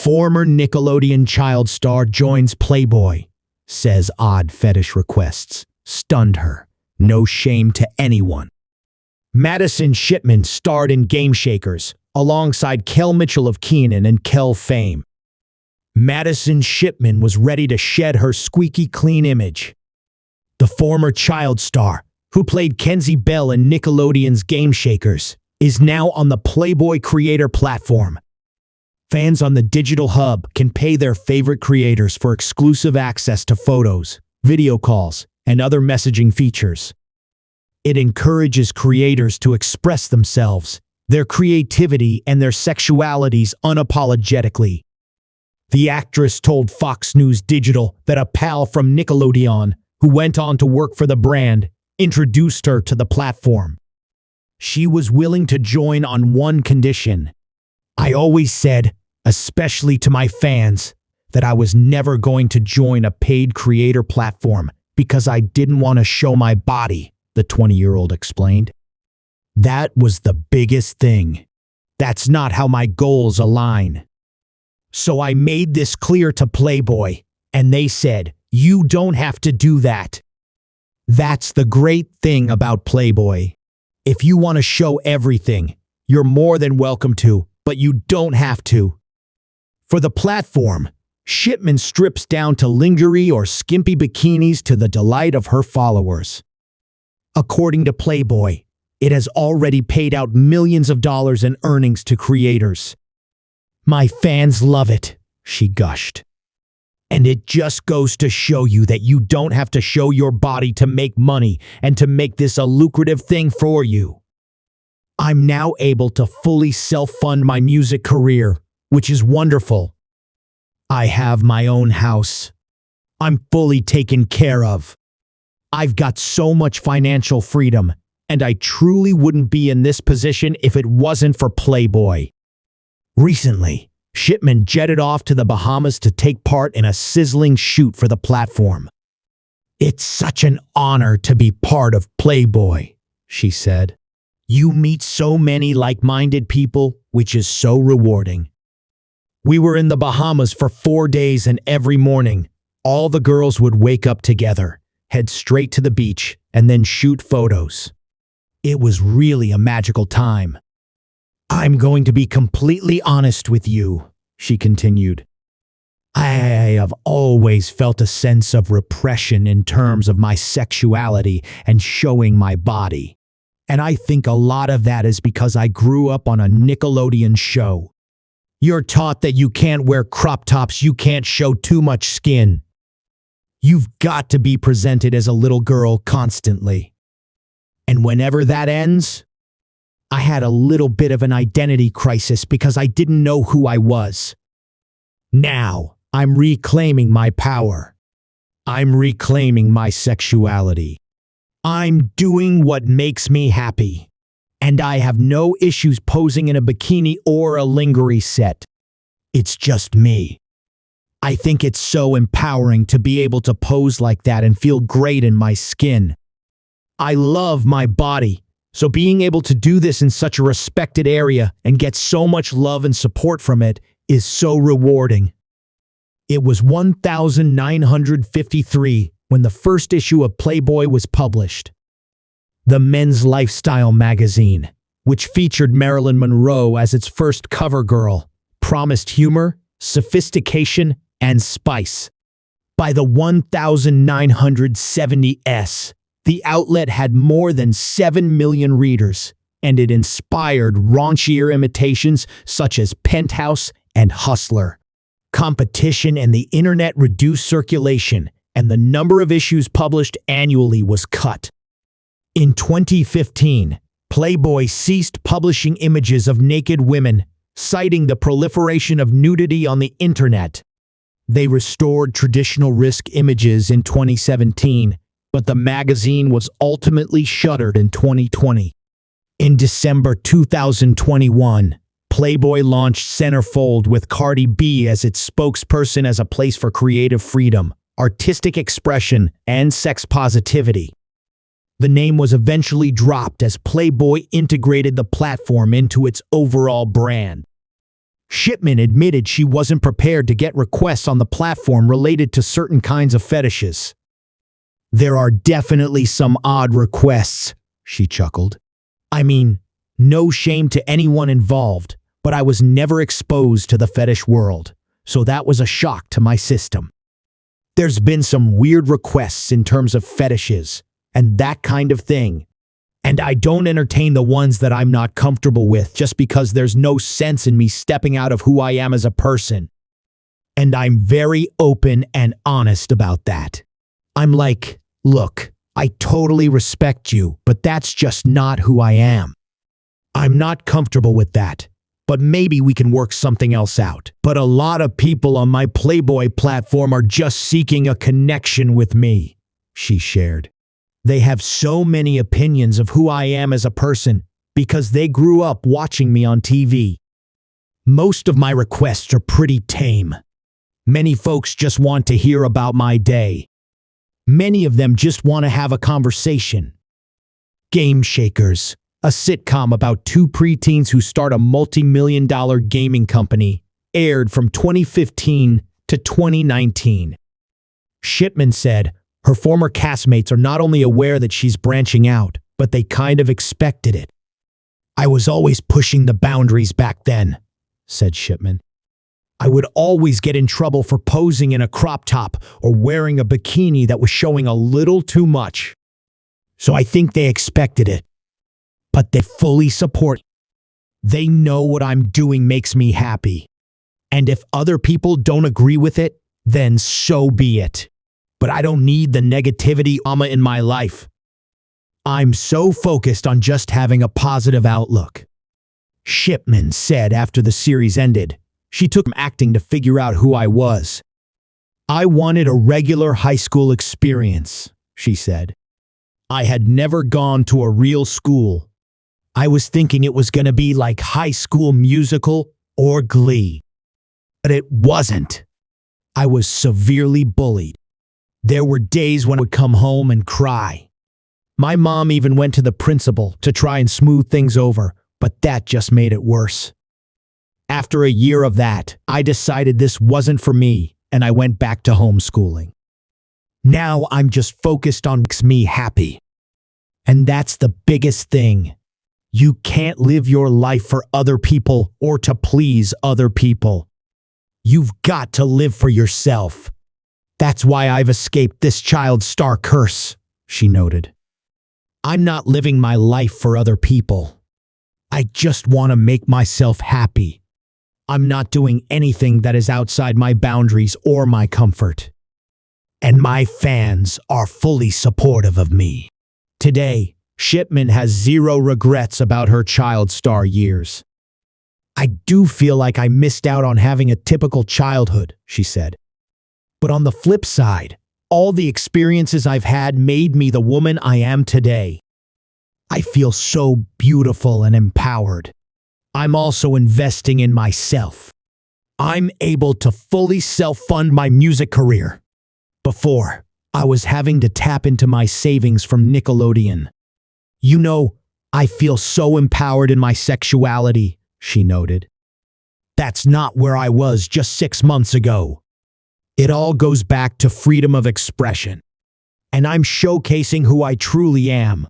Former Nickelodeon child star joins Playboy, says odd fetish requests. Stunned her. No shame to anyone. Madisyn Shipman starred in Game Shakers, alongside Kel Mitchell of Kenan and Kel fame. Madisyn Shipman was ready to shed her squeaky clean image. The former child star, who played Kenzie Bell in Nickelodeon's Game Shakers, is now on the Playboy creator platform. Fans on the digital hub can pay their favorite creators for exclusive access to photos, video calls, and other messaging features. It encourages creators to express themselves, their creativity, and their sexualities unapologetically. The actress told Fox News Digital that a pal from Nickelodeon, who went on to work for the brand, introduced her to the platform. She was willing to join on one condition. "I always said, especially to my fans, that I was never going to join a paid creator platform because I didn't want to show my body," the 20-year-old explained. "That was the biggest thing. That's not how my goals align. So I made this clear to Playboy, and they said, 'You don't have to do that.' That's the great thing about Playboy. If you want to show everything, you're more than welcome to, but you don't have to." For the platform, Shipman strips down to lingerie or skimpy bikinis to the delight of her followers. According to Playboy, it has already paid out millions of dollars in earnings to creators. "My fans love it," she gushed. "And it just goes to show you that you don't have to show your body to make money and to make this a lucrative thing for you. I'm now able to fully self-fund my music career, which is wonderful. I have my own house. I'm fully taken care of. I've got so much financial freedom, and I truly wouldn't be in this position if it wasn't for Playboy." Recently, Shipman jetted off to the Bahamas to take part in a sizzling shoot for the platform. "It's such an honor to be part of Playboy," she said. "You meet so many like-minded people, which is so rewarding. We were in the Bahamas for 4 days, and every morning, all the girls would wake up together, head straight to the beach, and then shoot photos. It was really a magical time. I'm going to be completely honest with you," she continued. "I have always felt a sense of repression in terms of my sexuality and showing my body. And I think a lot of that is because I grew up on a Nickelodeon show. You're taught that you can't wear crop tops, you can't show too much skin. You've got to be presented as a little girl constantly. And whenever that ends, I had a little bit of an identity crisis because I didn't know who I was. Now, I'm reclaiming my power. I'm reclaiming my sexuality. I'm doing what makes me happy. And I have no issues posing in a bikini or a lingerie set. It's just me. I think it's so empowering to be able to pose like that and feel great in my skin. I love my body, so being able to do this in such a respected area and get so much love and support from it is so rewarding." It was 1953 when the first issue of Playboy was published. The men's lifestyle magazine, which featured Marilyn Monroe as its first cover girl, promised humor, sophistication, and spice. By the 1970s, the outlet had more than 7 million readers, and it inspired raunchier imitations such as Penthouse and Hustler. Competition and the internet reduced circulation, and the number of issues published annually was cut. In 2015, Playboy ceased publishing images of naked women, citing the proliferation of nudity on the internet. They restored traditional risk images in 2017, but the magazine was ultimately shuttered in 2020. In December 2021, Playboy launched Centerfold with Cardi B as its spokesperson as a place for creative freedom, artistic expression, and sex positivity. The name was eventually dropped as Playboy integrated the platform into its overall brand. Shipman admitted she wasn't prepared to get requests on the platform related to certain kinds of fetishes. There are definitely some odd requests, she chuckled. I mean, no shame to anyone involved, but I was never exposed to the fetish world, so that was a shock to my system. There's been some weird requests in terms of fetishes and that kind of thing, and I don't entertain the ones that I'm not comfortable with just because there's no sense in me stepping out of who I am as a person. And I'm very open and honest about that. I'm like, look, I totally respect you, but that's just not who I am. I'm not comfortable with that, but maybe we can work something else out. But a lot of people on my Playboy platform are just seeking a connection with me, she shared. They have so many opinions of who I am as a person because they grew up watching me on TV. Most of my requests are pretty tame. Many folks just want to hear about my day. Many of them just want to have a conversation. Game Shakers, a sitcom about two preteens who start a multi-million-dollar gaming company, aired from 2015 to 2019. Shipman said her former castmates are not only aware that she's branching out, but they kind of expected it. I was always pushing the boundaries back then, said Shipman. I would always get in trouble for posing in a crop top or wearing a bikini that was showing a little too much. So I think they expected it. But they fully support it. They know what I'm doing makes me happy. And if other people don't agree with it, then so be it. But I don't need the negativity in my life. I'm so focused on just having a positive outlook. Shipman said after the series ended, she took acting to figure out who I was. I wanted a regular high school experience, she said. I had never gone to a real school. I was thinking it was going to be like High School Musical or Glee. But it wasn't. I was severely bullied. There were days when I would come home and cry. My mom even went to the principal to try and smooth things over, but that just made it worse. After a year of that, I decided this wasn't for me, and I went back to homeschooling. Now I'm just focused on what makes me happy. And that's the biggest thing. You can't live your life for other people or to please other people. You've got to live for yourself. That's why I've escaped this child star curse, she noted. I'm not living my life for other people. I just want to make myself happy. I'm not doing anything that is outside my boundaries or my comfort. And my fans are fully supportive of me. Today, Shipman has zero regrets about her child star years. I do feel like I missed out on having a typical childhood, she said. But on the flip side, all the experiences I've had made me the woman I am today. I feel so beautiful and empowered. I'm also investing in myself. I'm able to fully self-fund my music career. Before, I was having to tap into my savings from Nickelodeon. You know, I feel so empowered in my sexuality, she noted. That's not where I was just 6 months ago. It all goes back to freedom of expression. And I'm showcasing who I truly am.